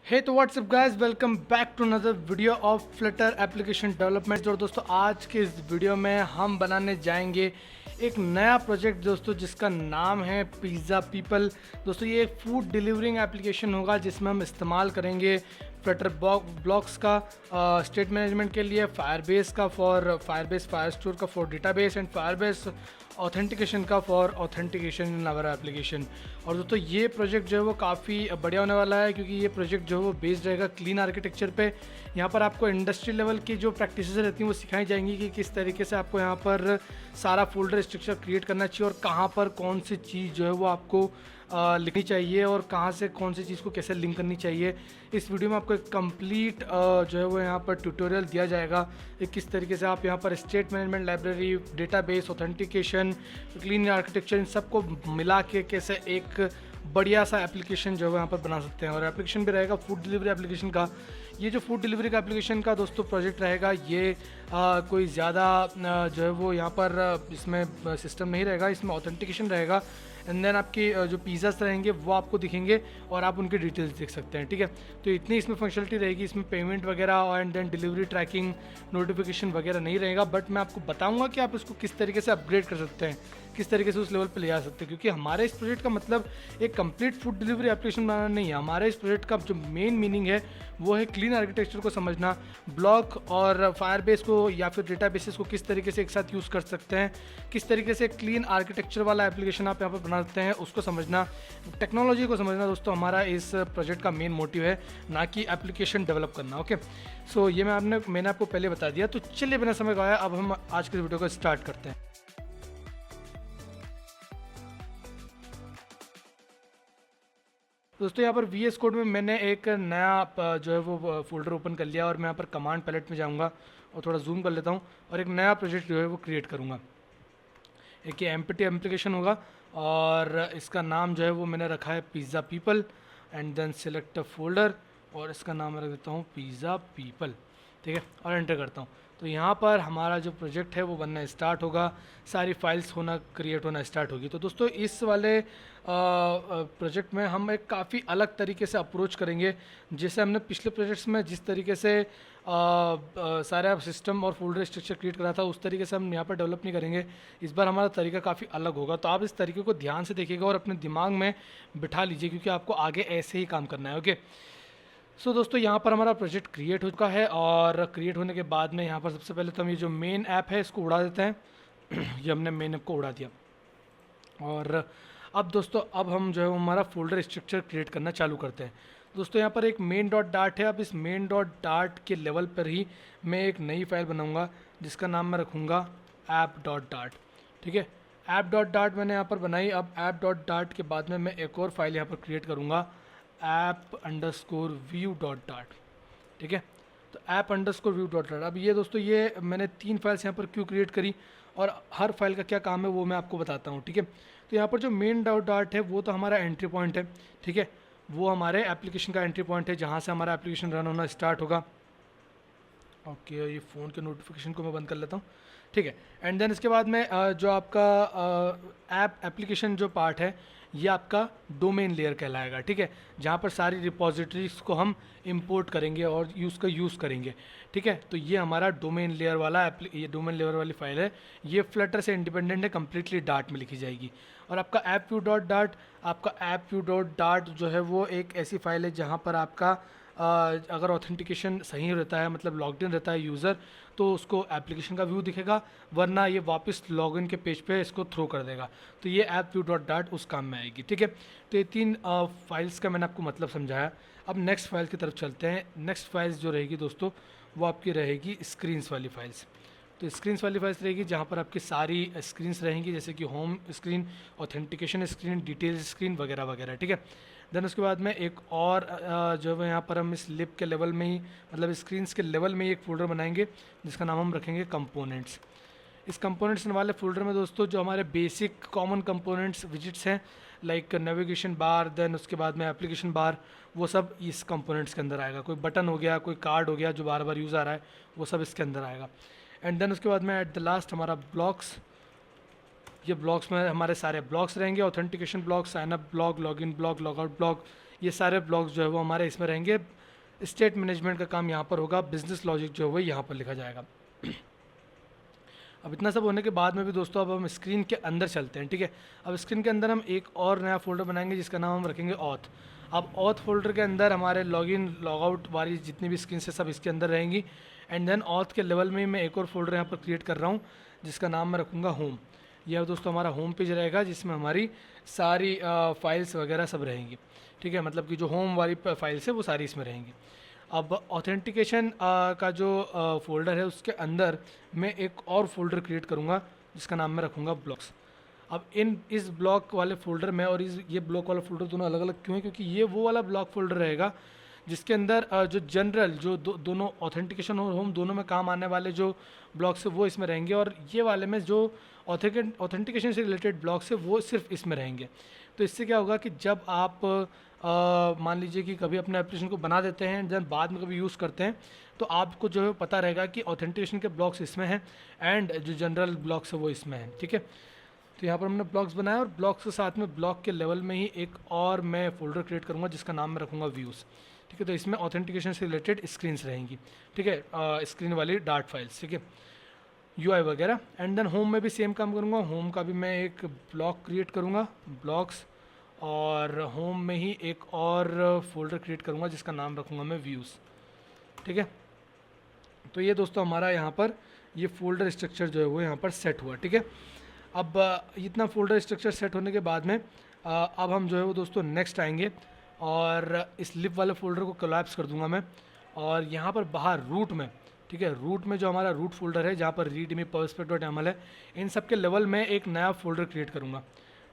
हे तो what's up guys, welcome back to another video of Flutter application development. और दोस्तों आज के इस वीडियो में हम बनाने जाएंगे एक नया प्रोजेक्ट दोस्तों, जिसका नाम है पिज़्ज़ा पीपल। दोस्तों ये एक फूड डिलीवरिंग एप्लीकेशन होगा जिसमें हम इस्तेमाल करेंगे फ्लटर ब्लॉक्स का स्टेट मैनेजमेंट के लिए, फायरबेस का फॉर फायरबेस फायरस्टोर का for database, and Firebase authentication का for authentication in our application. और दोस्तों ये प्रोजेक्ट जो है वो काफ़ी बढ़िया होने वाला है, क्योंकि ये प्रोजेक्ट जो है वो बेस्ड रहेगा क्लीन आर्किटेक्चर पे। यहाँ पर आपको इंडस्ट्री लेवल की जो प्रैक्टिसेस रहती हैं वो सिखाई जाएंगी कि किस तरीके से आपको यहाँ पर सारा फोल्डर स्ट्रक्चर क्रिएट करना चाहिए और कहाँ पर कौन सी चीज़ जो है वो आपको लिखनी चाहिए और कहाँ से कौन सी चीज़ को कैसे लिंक करनी चाहिए। इस वीडियो में आपको एक कंप्लीट जो है वो यहाँ पर ट्यूटोरियल दिया जाएगा कि किस तरीके से आप यहाँ पर state management library, database, authentication, clean architecture, इन सबको मिला के कैसे एक बढ़िया सा एप्लीकेशन जो है यहाँ पर बना सकते हैं। और एप्लीकेशन भी रहेगा फूड डिलीवरी एप्लीकेशन का। ये जो फूड डिलीवरी का एप्लीकेशन का दोस्तों प्रोजेक्ट रहेगा, ये कोई ज़्यादा जो है वो यहाँ पर इसमें सिस्टम नहीं रहेगा, इसमें ऑथेंटिकेशन रहेगा। एंड देन आपके जो पिज़्ज़ास रहेंगे वो आपको दिखेंगे और आप उनके डिटेल्स देख सकते हैं, ठीक है। तो इतनी इसमें फंक्शनलिटी रहेगी, इसमें पेमेंट वगैरह and then delivery tracking, notification वगैरह नहीं रहेगा। बट मैं आपको बताऊंगा कि आप इसको किस तरीके से अपग्रेड कर सकते हैं, किस तरीके से उस लेवल पे ले जा सकते हैं। क्योंकि हमारे इस प्रोजेक्ट का मतलब एक कंप्लीट फूड डिलीवरी एप्लीकेशन बनाना नहीं है। हमारे इस प्रोजेक्ट का जो मेन मीनिंग है वो है क्लीन आर्किटेक्चर को समझना, ब्लॉक और फायरबेस को या फिर डेटाबेसेस को किस तरीके से एक साथ यूज़ कर सकते हैं, किस तरीके से क्लीन आर्किटेक्चर वाला एप्लीकेशन आप यहाँ पर बना सकते हैं, उसको समझना, टेक्नोलॉजी को समझना। दोस्तों हमारा इस प्रोजेक्ट का मेन मोटिव है, ना कि एप्लीकेशन डेवलप करना। ओके, सो ये मैंने आपको पहले बता दिया। तो चलिए बिना समय गवाए अब हम आज के वीडियो को स्टार्ट करते हैं। दोस्तों यहाँ पर VS कोड में मैंने एक नया जो है वो फोल्डर ओपन कर लिया और मैं यहाँ पर कमांड पैलेट में जाऊँगा और थोड़ा जूम कर लेता हूँ और एक नया प्रोजेक्ट जो है वो क्रिएट करूँगा। एक ये एम्प्टी एप्लीकेशन होगा और इसका नाम जो है वो मैंने रखा है pizza people, and then select a folder और इसका नाम रख देता हूँ पिज़्ज़ा पीपल, ठीक है, और एंटर करता हूँ। तो यहाँ पर हमारा जो प्रोजेक्ट है वो बनना स्टार्ट होगा, सारी फाइल्स होना क्रिएट होना स्टार्ट होगी। तो दोस्तों इस वाले प्रोजेक्ट में हम एक काफ़ी अलग तरीके से अप्रोच करेंगे, जैसे हमने पिछले प्रोजेक्ट्स में जिस तरीके से सारा सिस्टम और फोल्डर स्ट्रक्चर क्रिएट करा था उस तरीके से हम यहाँ पर डेवलप नहीं करेंगे। इस बार हमारा तरीका काफ़ी अलग होगा। तो आप इस तरीके को ध्यान से देखिएगा और अपने दिमाग में बिठा लीजिए, क्योंकि आपको आगे ऐसे ही काम करना है। ओके, सो दोस्तों यहाँ पर हमारा प्रोजेक्ट क्रिएट हो चुका है और क्रिएट होने के बाद में यहाँ पर सबसे पहले तो हम ये जो मेन ऐप है इसको उड़ा देते हैं। ये हमने मेन ऐप को उड़ा दिया और अब दोस्तों अब हम जो है हमारा फोल्डर स्ट्रक्चर क्रिएट करना चालू करते हैं। दोस्तों यहाँ पर एक मेन डॉट डाट है। अब इस मेन डॉट डाट के लेवल पर ही मैं एक नई फाइल बनाऊँगा जिसका नाम मैं रखूँगा ऐप डॉट डाट, ठीक है। ऐप डॉट डाट मैंने यहाँ पर बनाई। अब ऐप डॉट डाट के बाद में मैं एक और फाइल यहाँ पर क्रिएट करूँगा, app_view.dart, ठीक है। तो app_view.dart। अब ये दोस्तों ये मैंने 3 फाइल्स यहाँ पर क्यों क्रिएट करी और हर फाइल का क्या काम है वो मैं आपको बताता हूँ, ठीक है। तो यहाँ पर जो मेन डॉट डाट है वो तो हमारा एंट्री पॉइंट है, ठीक है, वो हमारे एप्लीकेशन का एंट्री पॉइंट है जहाँ से हमारा एप्लीकेशन रन होना स्टार्ट होगा। ओके, ये फ़ोन के नोटिफिकेशन को मैं बंद कर लेता हूँ, ठीक है। एंड देन इसके बाद में जो आपका एप्लीकेशन जो पार्ट है ये आपका डोमेन लेयर कहलाएगा, ठीक है, जहाँ पर सारी रिपॉजिटरीज को हम इंपोर्ट करेंगे और यूज़ करेंगे, ठीक है। तो ये हमारा डोमेन लेयर वाला ये डोमेन लेयर वाली फाइल है। ये फ्लटर से इंडिपेंडेंट है, कम्प्लीटली डार्ट में लिखी जाएगी। और आपका ऐप व्यू डॉट डार्ट जो है वो एक ऐसी फाइल है जहाँ पर आपका अगर ऑथेंटिकेशन सही रहता है, मतलब लॉग्ड इन रहता है यूज़र, तो उसको एप्लीकेशन का व्यू दिखेगा, वरना ये वापस लॉगिन के पेज पे इसको थ्रो कर देगा। तो ये ऐप व्यू डॉट डाट उस काम में आएगी, ठीक है। तो ये 3 फाइल्स का मैंने आपको मतलब समझाया। अब नेक्स्ट फाइल की तरफ चलते हैं। नेक्स्ट फाइल्स जो रहेगी दोस्तों वो आपकी रहेगी स्क्रीन्स वाली फाइल्स। तो स्क्रीन्स वाली फाइल्स रहेगी जहाँ पर आपकी सारी स्क्रीन्स रहेंगी, जैसे कि home screen, authentication screen, details screen वगैरह वगैरह, ठीक है। देन उसके बाद में एक और जो है यहाँ पर हम इस लिप के लेवल में ही, मतलब स्क्रीन्स के लेवल में ही एक फ़ोल्डर बनाएंगे जिसका नाम हम रखेंगे कंपोनेंट्स। इस कंपोनेंट्स वाले फोल्डर में दोस्तों जो हमारे बेसिक कॉमन कंपोनेंट्स विजिट्स हैं, लाइक नेविगेशन बार, देन उसके बाद में एप्लीकेशन बार, वो सब इस कंपोनेंट्स के अंदर आएगा। कोई बटन हो गया, कोई कार्ड हो गया जो बार बार यूज़ आ रहा है, वो सब इसके अंदर आएगा। एंड देन उसके बाद में एट द लास्ट हमारा ब्लॉक्स, ये ब्लॉक्स में हमारे सारे ब्लॉक्स रहेंगे, authentication block, sign up block, login block, logout block, ये सारे ब्लॉक्स जो है वो हमारे इसमें रहेंगे। स्टेट मैनेजमेंट का काम यहाँ पर होगा, बिजनेस लॉजिक जो है वो यहाँ पर लिखा जाएगा। अब इतना सब होने के बाद में भी दोस्तों अब हम स्क्रीन के अंदर चलते हैं, ठीक है। अब स्क्रीन के अंदर हम एक और नया फोल्डर बनाएंगे जिसका नाम हम रखेंगे ऑथ। अब ऑथ फोल्डर के अंदर हमारे लॉगिन लॉगआउट वाली जितनी भी स्क्रीन से सब इसके अंदर रहेंगी। एंड देन ऑथ के लेवल में मैं एक और फोल्डर यहाँ पर क्रिएट कर रहा हूँ जिसका नाम मैं रखूँगा होम। यह दोस्तों हमारा होम पेज रहेगा जिसमें हमारी सारी फाइल्स वगैरह सब रहेंगी, ठीक है। मतलब कि जो होम वाली फाइल्स है वो सारी इसमें रहेंगी। अब ऑथेंटिकेशन का जो फोल्डर है उसके अंदर मैं एक और फोल्डर क्रिएट करूँगा जिसका नाम मैं रखूँगा ब्लॉक्स। अब इस ब्लॉक वाले फोल्डर में और ये ब्लॉक वाला फोल्डर दोनों अलग अलग क्यों है, क्योंकि ये वो वाला ब्लॉक फोल्डर रहेगा जिसके अंदर जो जनरल जो दोनों ऑथेंटिकेशन और होम दोनों में काम आने वाले जो ब्लॉक्स है वो इसमें रहेंगे, और ये वाले में जो ऑथेंटिकेशन से रिलेटेड ब्लॉक्स है वो सिर्फ इसमें रहेंगे। तो इससे क्या होगा कि जब आप मान लीजिए कि कभी अपने एप्लीकेशन को बना देते हैं जब बाद में कभी यूज़ करते हैं तो आपको जो है पता रहेगा कि ऑथेंटिकेशन के ब्लॉक्स इसमें हैं एंड जो जनरल ब्लॉक्स है वो इसमें हैं, ठीक है। तो यहाँ पर हमने ब्लॉक्स बनाया और ब्लॉक्स के साथ में ब्लॉक के लेवल में ही एक और मैं फोल्डर क्रिएट करूँगा जिसका नाम मैं रखूँगा व्यूज़, ठीक है। तो इसमें ऑथेंटिकेशन से रिलेटेड स्क्रीन्स रहेंगी, ठीक है, स्क्रीन वाली डार्ट फाइल्स, ठीक है, यूआई वगैरह। एंड देन होम में भी सेम काम करूँगा, होम का भी मैं एक ब्लॉक क्रिएट करूँगा ब्लॉक्स, और होम में ही एक और फोल्डर क्रिएट करूँगा जिसका नाम रखूँगा मैं व्यूज़, ठीक है। तो ये दोस्तों हमारा यहाँ पर ये फोल्डर स्ट्रक्चर जो है वो यहाँ पर सेट हुआ, ठीक है। अब इतना फोल्डर स्ट्रक्चर सेट होने के बाद में अब हम जो है वो दोस्तों नेक्स्ट आएंगे और इस लिप वाले फोल्डर को कोलैप्स कर दूंगा मैं, और यहाँ पर बाहर रूट में, ठीक है, रूट में जो हमारा रूट फोल्डर है जहाँ पर रीडमी pubspec.yaml है, इन सब के लेवल में एक नया फोल्डर क्रिएट करूँगा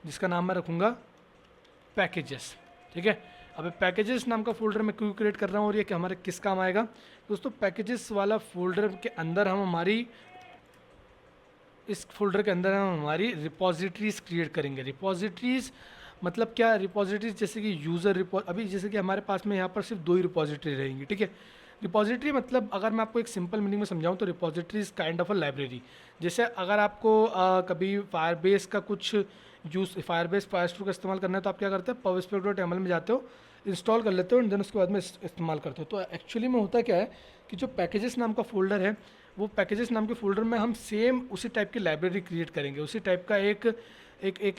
जिसका नाम मैं रखूँगा पैकेजेस, ठीक है। अब पैकेजेस नाम का फोल्डर मैं क्यों क्रिएट कर रहा हूँ और ये कि हमारे किस काम आएगा दोस्तों। पैकेजेस वाला फोल्डर के अंदर हम हमारी इस फोल्डर के अंदर हम हमारी रिपॉजिटरीज़ क्रिएट करेंगे। रिपॉजिटरीज़ मतलब क्या, रिपॉजिटरीज जैसे कि यूज़र अभी जैसे कि हमारे पास में यहाँ पर सिर्फ 2 ही रिपॉजिटरी रहेंगी, ठीक है। रिपॉजिटरी मतलब अगर मैं आपको एक सिंपल मीनिंग में समझाऊँ तो repository is kind of a library. जैसे अगर आपको कभी फायरबेस का कुछ फायरबेस फायरस्टोर का इस्तेमाल करना है तो आप क्या करते हैं, pubspec.yaml में जाते हो, इंस्टॉल कर लेते हो एंड देन उसके बाद में इस्तेमाल करते हो। तो एक्चुअली में होता क्या है कि जो पैकेजेस नाम का फोल्डर है वो पैकेजेस नाम के फोल्डर में हम सेम उसी टाइप की लाइब्रेरी क्रिएट करेंगे, उसी टाइप का एक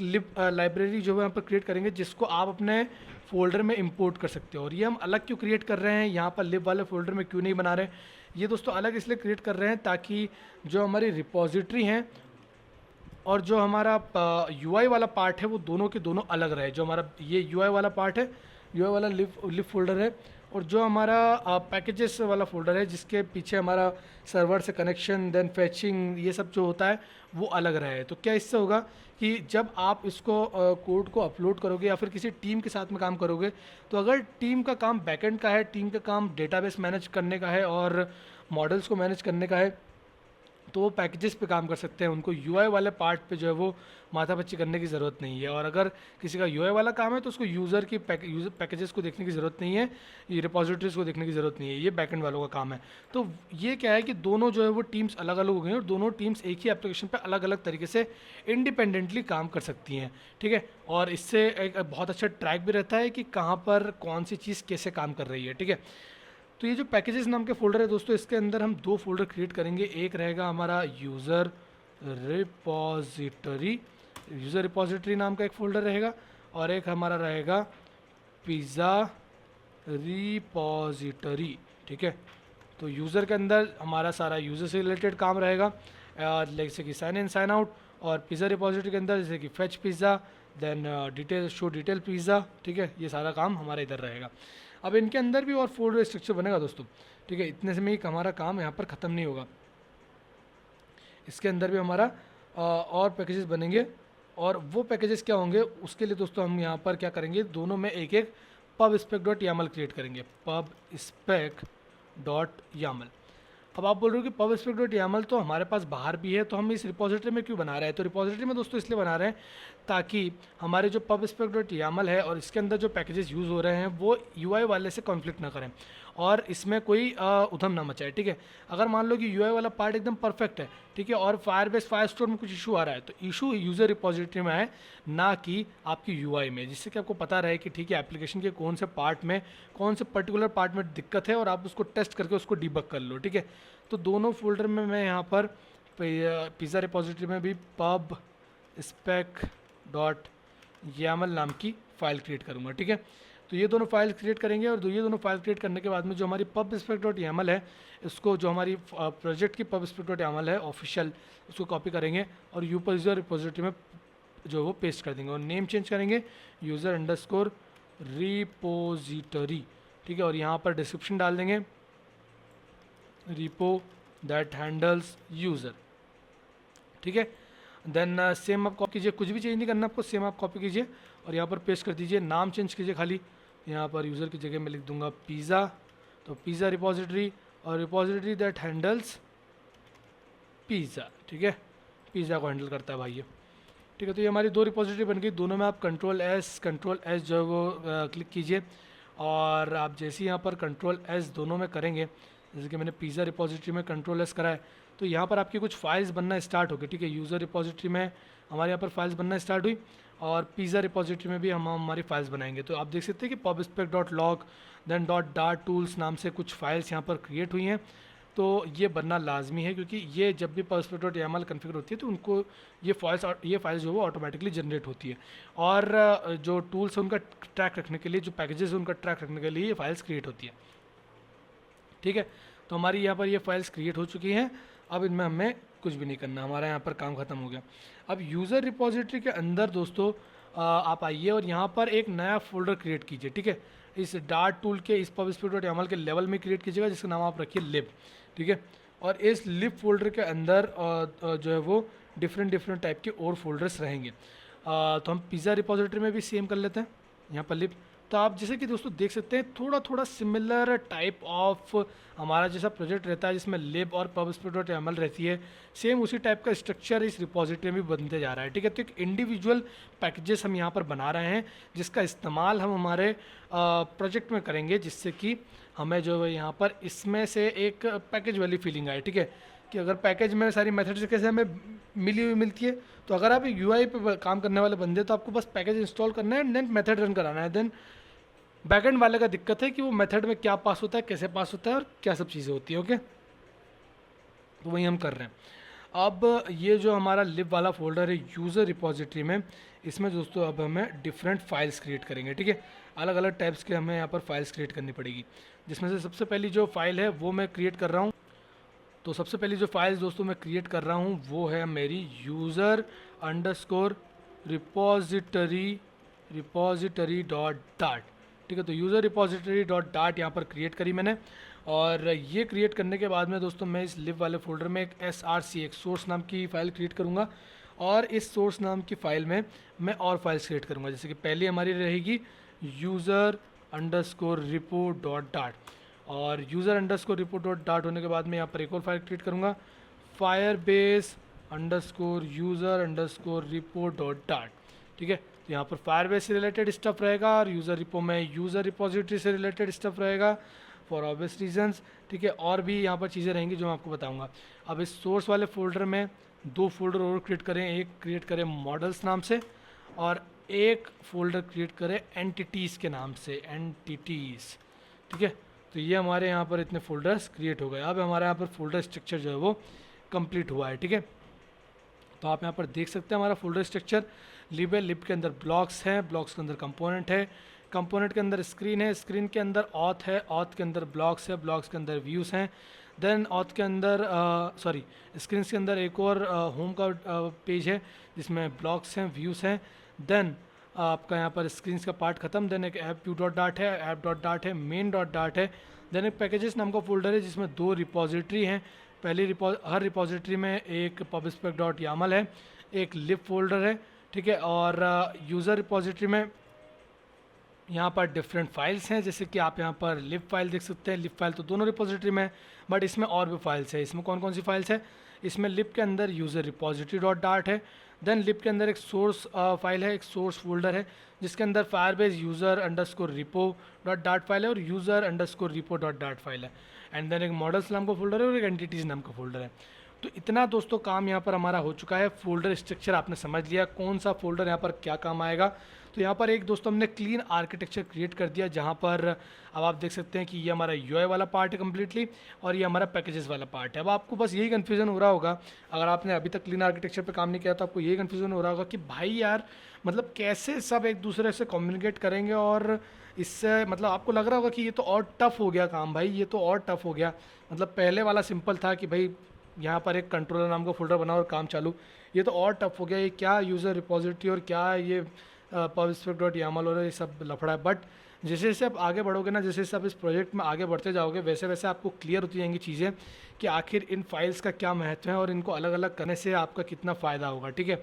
लिब लाइब्रेरी जो है यहाँ पर क्रिएट करेंगे जिसको आप अपने फोल्डर में इंपोर्ट कर सकते हो। और ये हम अलग क्यों क्रिएट कर रहे हैं, यहाँ पर लिब वाले फोल्डर में क्यों नहीं बना रहे, ये दोस्तों अलग इसलिए क्रिएट कर रहे हैं ताकि जो हमारी रिपॉजिटरी हैं और जो हमारा यूआई वाला पार्ट है वो दोनों के दोनों अलग रहे। जो हमारा ये यूआई वाला पार्ट है, यूआई वाला लिब फोल्डर है, और जो हमारा पैकेजेस वाला फोल्डर है जिसके पीछे हमारा सर्वर से कनेक्शन देन फैचिंग ये सब जो होता है वो अलग रहे। तो क्या इससे होगा कि जब आप इसको कोड को अपलोड करोगे या फिर किसी टीम के साथ में काम करोगे, तो अगर टीम का काम बैकएंड का है, टीम का काम डेटाबेस मैनेज करने का है और मॉडल्स को मैनेज करने का है, तो वो पैकेजेस पे काम कर सकते हैं। उनको यूआई वाले पार्ट पे जो है वो माथापच्ची करने की ज़रूरत नहीं है। और अगर किसी का यूआई वाला काम है तो उसको यूज़र की यूज़र पैकेजेस को देखने की ज़रूरत नहीं है, ये रिपॉजिटरीज़ को देखने की ज़रूरत नहीं है, ये बैकएंड वालों का काम है। तो ये क्या है कि दोनों जो है वो टीम्स अलग अलग हो गई और दोनों टीम्स एक ही एप्लीकेशन पर अलग अलग तरीके से इंडिपेंडेंटली काम कर सकती हैं, ठीक है। और इससे एक बहुत अच्छा ट्रैक भी रहता है कि कहाँ पर कौन सी चीज़ कैसे काम कर रही है, ठीक है। तो ये जो पैकेजेस नाम के फोल्डर है दोस्तों, इसके अंदर हम 2 फोल्डर क्रिएट करेंगे। एक रहेगा हमारा यूज़र रिपॉजिटरी नाम का एक फोल्डर रहेगा, और एक हमारा रहेगा पिज़्ज़ा रिपॉजिटरी, ठीक है। तो यूज़र के अंदर हमारा सारा यूज़र से रिलेटेड काम रहेगा, जैसे कि साइन इन साइन आउट, और पिज़्ज़ा रिपॉजिटरी के अंदर जैसे कि fetch pizza then detail show detail pizza, ठीक है। ये सारा काम हमारा इधर रहेगा। अब इनके अंदर भी और फोल्डर स्ट्रक्चर बनेगा दोस्तों, ठीक है। इतने से में ही हमारा काम यहाँ पर ख़त्म नहीं होगा, इसके अंदर भी हमारा और पैकेजेस बनेंगे। और वो पैकेजेस क्या होंगे उसके लिए दोस्तों हम यहाँ पर क्या करेंगे, दोनों में एक एक pubspec.yaml क्रिएट करेंगे, pubspec.yaml। अब आप बोल रहे हो कि pubspec.yaml तो हमारे पास बाहर भी है, तो हम इस रिपॉजिटरी में क्यों बना रहे हैं। तो रिपॉजिटरी में दोस्तों इसलिए बना रहे हैं ताकि हमारे जो pubspec.yaml है और इसके अंदर जो पैकेजेस यूज़ हो रहे हैं वो यूआई वाले से कॉन्फ्लिक्ट ना करें और इसमें कोई उधम ना मचाए, ठीक है। अगर मान लो कि यूआई वाला पार्ट एकदम परफेक्ट है ठीक है। और फायरबेस फायरस्टोर में कुछ इशू आ रहा है तो इशू यूज़र रिपोजिटरी में है, ना कि आपकी यूआई में, जिससे कि आपको पता रहे कि ठीक है एप्लीकेशन के कौन से पार्ट में, कौन से पर्टिकुलर पार्ट में दिक्कत है और आप उसको टेस्ट करके उसको डिबग कर लो, ठीक है। तो दोनों फोल्डर में मैं यहाँ पर पिज़्ज़ा रिपोजिटरी में भी पब स्पेक डॉट YAML नाम की फ़ाइल क्रिएट करूँगा, ठीक है। तो ये दोनों फाइल क्रिएट करेंगे और ये दोनों फाइल क्रिएट करने के बाद में जो हमारी पब स्पेक डॉट YAML है, इसको जो हमारी प्रोजेक्ट की पब स्पेक डॉट YAML है ऑफिशियल, उसको कॉपी करेंगे और यूज़र रिपोजिटरी में जो वो पेस्ट कर देंगे और नेम चेंज करेंगे यूज़र अंडरस्कोर रिपोजिटरी, ठीक है। और यहाँ पर डिस्क्रिप्शन डाल देंगे रिपो दैट हैंडल्स यूज़र, ठीक है। देन सेम आप कॉपी कीजिए, कुछ भी चेंज नहीं करना आपको, सेम आप कॉपी कीजिए और यहाँ पर पेस्ट कर दीजिए। नाम चेंज कीजिए खाली, यहाँ पर यूज़र की जगह मैं लिख दूंगा पिज़्ज़ा, तो पिज़्ज़ा रिपोजिटरी और रिपोजिटरी दैट हैंडल्स पिज़्ज़ा, ठीक है। पिज़्ज़ा को हैंडल करता है भाई ये, ठीक है। तो ये हमारी दो रिपोजिटरी बन गई, दोनों में आप कंट्रोल एस जो है वो क्लिक कीजिए और आप जैसे ही यहाँ पर कंट्रोल एस दोनों में करेंगे, जैसे कि मैंने पिज़्ज़ा रिपोजिटरी में कंट्रोल एस करा है, तो यहाँ पर आपकी कुछ फाइल्स बनना स्टार्ट हो गई, ठीक है। यूज़र रिपोजिटरी में हमारे यहाँ पर फाइल्स बनना स्टार्ट हुई और पिज़्ज़ा रिपोजिटरी में भी हम हमारी फाइल्स बनाएंगे। तो आप देख सकते हैं कि pubspec dot lock then dot dart tools नाम से कुछ फाइल्स यहाँ पर क्रिएट हुई हैं। तो ये बनना लाजमी है क्योंकि ये जब भी पबस्पेक डॉट YAML कन्फिगर होती है तो उनको ये फाइल्स जो है वो ऑटोमेटिकली जनरेट होती है और जो टूल्स है उनका ट्रैक रखने के लिए, जो पैकेजेस है उनका ट्रैक रखने के लिए ये फाइल्स क्रिएट होती है, ठीक है। तो हमारी यहाँ पर ये फाइल्स क्रिएट हो चुकी हैं, अब इनमें हमें कुछ भी नहीं करना, हमारा यहाँ पर काम ख़त्म हो गया। अब यूज़र रिपोजिटरी के अंदर दोस्तों आप आइए और यहाँ पर एक नया फोल्डर क्रिएट कीजिए, ठीक है। इस डार्ट टूल के इस पबस्पेक डॉट YAML के लेवल में क्रिएट कीजिएगा, जिसका नाम आप रखिए लिब, ठीक है। और इस लिब फोल्डर के अंदर जो है वो डिफरेंट टाइप के और फोल्डर्स रहेंगे। तो हम पिज़्ज़ा रिपोजिटरी में भी सेम कर लेते हैं, यहाँ पर लिब। तो आप जैसे कि दोस्तों देख सकते हैं थोड़ा सिमिलर टाइप ऑफ हमारा जैसा प्रोजेक्ट रहता है जिसमें लिब और पबस्पेक डॉट YAML रहती है, सेम उसी टाइप का स्ट्रक्चर इस रिपोजिटरी में भी बनते जा रहा है, ठीक है। तो एक इंडिविजुअल पैकेजेस हम यहाँ पर बना रहे हैं जिसका इस्तेमाल हम हमारे प्रोजेक्ट में करेंगे, जिससे कि हमें जो है यहाँ पर इसमें से एक पैकेज वाली फीलिंग आए, ठीक है। कि अगर पैकेज में सारी मेथड्स कैसे हमें मिलती है, तो अगर आप UI पे काम करने वाले बंदे तो आपको बस पैकेज इंस्टॉल करना है, देन मेथड रन कराना है। देन बैकएंड वाले का दिक्कत है कि वो मेथड में क्या पास होता है, कैसे पास होता है और क्या सब चीज़ें होती है, ओके। तो वही हम कर रहे हैं। अब ये जो हमारा लिब वाला फोल्डर है यूज़र रिपोजिटरी में, इसमें दोस्तों अब हमें डिफरेंट फाइल्स क्रिएट करेंगे, ठीक है। अलग अलग टाइप्स के हमें यहाँ पर फाइल्स क्रिएट करनी पड़ेगी, जिसमें से सबसे पहली जो फाइल है वो मैं क्रिएट कर रहा हूँ। तो सबसे पहली जो फाइल्स दोस्तों मैं क्रिएट कर रहा हूँ वो है मेरी user underscore repository dot dart, ठीक है। तो यूज़र रिपोजिटरी डॉट डार्ट यहाँ पर क्रिएट करी मैंने और ये क्रिएट करने के बाद में दोस्तों मैं इस लिब वाले फोल्डर में एक SRC एक सोर्स नाम की फ़ाइल क्रिएट करूँगा और इस सोर्स नाम की फ़ाइल में मैं और फाइल्स क्रिएट करूँगा। जैसे कि पहली हमारी रहेगी user underscore repo dot dart और user underscore repo dot dart होने के बाद मैं यहाँ पर एक और फाइल क्रिएट करूँगा Firebase underscore user underscore repo dot dart, ठीक है। तो यहाँ पर फायरबेस से रिलेटेड स्टफ रहेगा और यूज़र रिपो में यूज़र रिपोजिटरी से रिलेटेड स्टफ रहेगा फॉर ऑब्वियस रीजंस, ठीक है। और भी यहाँ पर चीज़ें रहेंगी जो मैं आपको बताऊँगा। अब इस सोर्स वाले फोल्डर में दो फोल्डर और क्रिएट करें, एक क्रिएट करें मॉडल्स नाम से और एक फोल्डर क्रिएट करें एंटिटीज़ के नाम से, एंटिटीज़, ठीक है। तो ये हमारे यहाँ पर इतने फोल्डर्स क्रिएट हो गए। अब हमारे यहाँ पर फोल्डर स्ट्रक्चर जो है वो कंप्लीट हुआ है, ठीक है। तो आप यहाँ पर देख सकते हैं हमारा फोल्डर स्ट्रक्चर लिब है, लिब के अंदर ब्लॉक्स हैं, ब्लॉक्स के अंदर कंपोनेंट है, कंपोनेंट के अंदर स्क्रीन है, स्क्रीन के अंदर ऑथ है, ऑथ के अंदर ब्लॉक्स है, ब्लॉक्स के अंदर व्यूज़ हैं, देन ऑथ के अंदर स्क्रीन के अंदर एक और होम का पेज है जिसमें ब्लॉक्स हैं, व्यूज़ हैं, देन आपका यहाँ पर स्क्रीन का पार्ट खत्म, देन एक ऐप व्यू डॉट डार्ट है, ऐप डॉट डार्ट है, मेन डॉट डार्ट है, देन एक पैकेजेस नाम का फोल्डर है जिसमें दो रिपोजिटरी हैं। पहली हर रिपोजिटरी में एक पबस्पेक डॉट YAML है, एक लिब फोल्डर है, ठीक है। और यूज़र रिपोजिटरी में यहाँ पर डिफरेंट फाइल्स हैं, जैसे कि आप यहाँ पर लिब फाइल देख सकते हैं। लिब फाइल तो दोनों रिपोजिटरी में है बट इसमें और भी फाइल्स है। इसमें कौन कौन सी फाइल्स है, इसमें लिब के अंदर यूज़र रिपोजिटरी डॉट डार्ट है, देन लिब के अंदर एक सोर्स फाइल है, एक सोर्स फोल्डर है जिसके अंदर Firebase user underscore repo dot dart file है और user underscore repo dot dart file है, एंड देन एक मॉडल्स नाम का फोल्डर है और एक एंटिटीज़ नाम का फोल्डर है। तो इतना दोस्तों काम यहाँ पर हमारा हो चुका है। फोल्डर स्ट्रक्चर आपने समझ लिया, कौन सा फोल्डर यहाँ पर क्या काम आएगा। तो यहाँ पर एक दोस्तों हमने क्लीन आर्किटेक्चर क्रिएट कर दिया, जहाँ पर अब आप देख सकते हैं कि ये हमारा यूआई वाला पार्ट है कम्प्लीटली, और ये हमारा पैकेजेस वाला पार्ट है। अब आपको बस यही कन्फ्यूजन हो रहा होगा, अगर आपने अभी तक क्लीन आर्किटेक्चर पे काम नहीं किया तो आपको यही कन्फ्यूजन हो रहा होगा कि भाई यार मतलब कैसे सब एक दूसरे से कम्युनिकेट करेंगे, और इससे मतलब आपको लग रहा होगा कि ये तो और टफ हो गया काम भाई, ये तो और टफ हो गया। मतलब पहले वाला सिंपल था कि भाई यहाँ पर एक कंट्रोलर नाम का फोल्डर बनाओ और काम चालू, ये तो और टफ हो गया। ये क्या यूज़र रिपोजिटरी और क्या ये pubspec.yaml और ये सब लफड़ा है। बट जैसे जैसे आप आगे बढ़ोगे ना, जैसे जैसे आप इस प्रोजेक्ट में आगे बढ़ते जाओगे, वैसे वैसे आपको क्लियर होती जाएंगी चीज़ें कि आखिर इन फाइल्स का क्या महत्व है और इनको अलग अलग करने से आपका कितना फ़ायदा होगा। ठीक है,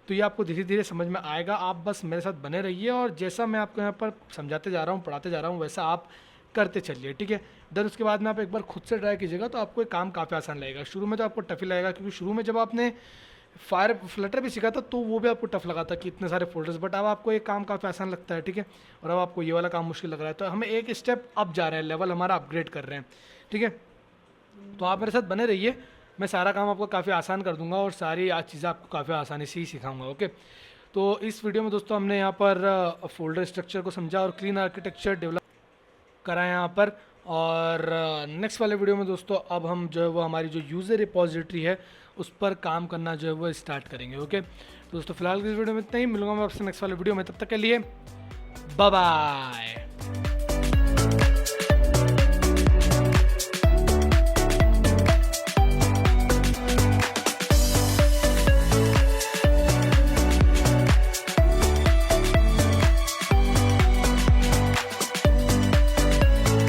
तो ये आपको धीरे धीरे समझ में आएगा। आप बस मेरे साथ बने रहिए, और जैसा मैं आपको यहाँ पर समझाते जा रहा हूँ, पढ़ाते जा रहा हूँ, वैसा आप करते चलिए। ठीक है, देन उसके बाद में आप एक बार खुद से ट्राई कीजिएगा तो आपको ये काम काफ़ी आसान लगेगा। शुरू में तो आपको टफ ही लगेगा, क्योंकि शुरू में जब आपने फ्लटर भी सीखा था तो वो भी आपको टफ लगा था कि इतने सारे फोल्डर्स, बट अब आपको ये काम काफ़ी आसान लगता है। ठीक है, और अब आपको ये वाला काम मुश्किल लग रहा है, तो हमें एक स्टेप अप जा रहे हैं, लेवल हमारा अपग्रेड कर रहे हैं। ठीक है, तो आप मेरे साथ बने रहिए, मैं सारा काम आपको काफ़ी आसान कर दूंगा और सारी आज चीज़ें आपको काफ़ी आसानी से ही सिखाऊंगा। ओके, तो इस वीडियो में दोस्तों हमने यहाँ पर फोल्डर स्ट्रक्चर को समझा और क्लीन आर्किटेक्चर डेवलप करा है यहाँ पर। और नेक्स्ट वाले वीडियो में दोस्तों अब हम जो है वो हमारी जो यूज़र रिपोजिटरी है उस पर काम करना जो है वो स्टार्ट करेंगे। ओके, तो दोस्तों फिलहाल इस वीडियो में इतना ही, मिलूंगा मैं आपसे नेक्स्ट वाले वीडियो में, तब तक के लिए बाय बाय।